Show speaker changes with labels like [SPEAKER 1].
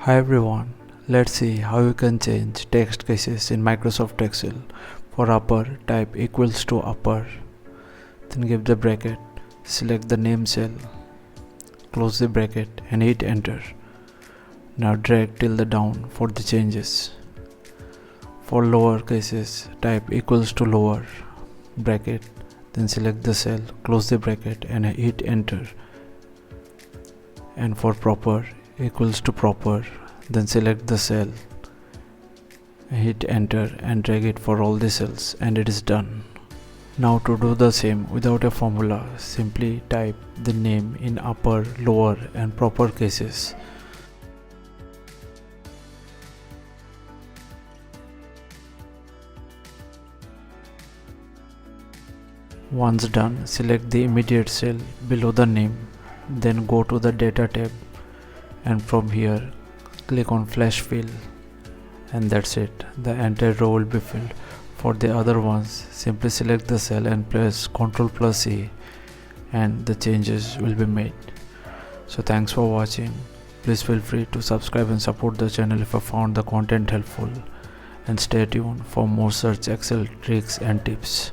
[SPEAKER 1] Hi everyone, let's see how you can change text cases in Microsoft Excel. For upper, type equals to upper, then give the bracket, select the name cell, close the bracket and hit enter. Now drag till the down for the changes. For lower cases, type equals to lower, bracket, then select the cell, close the bracket and hit enter. And for proper, equals to proper, then select the cell, hit enter and drag it for all the cells and it is done. Now to do the same without a formula, simply type the name in upper, lower and proper cases. Once done, select the immediate cell below the name, then go to the data tab and from here click on flash fill and that's it, the entire row will be filled. For the other ones, simply select the cell and press Ctrl+C and the changes will be made. So thanks for watching. Please feel free to subscribe and support the channel if you found the content helpful, and stay tuned for more search Excel tricks and tips.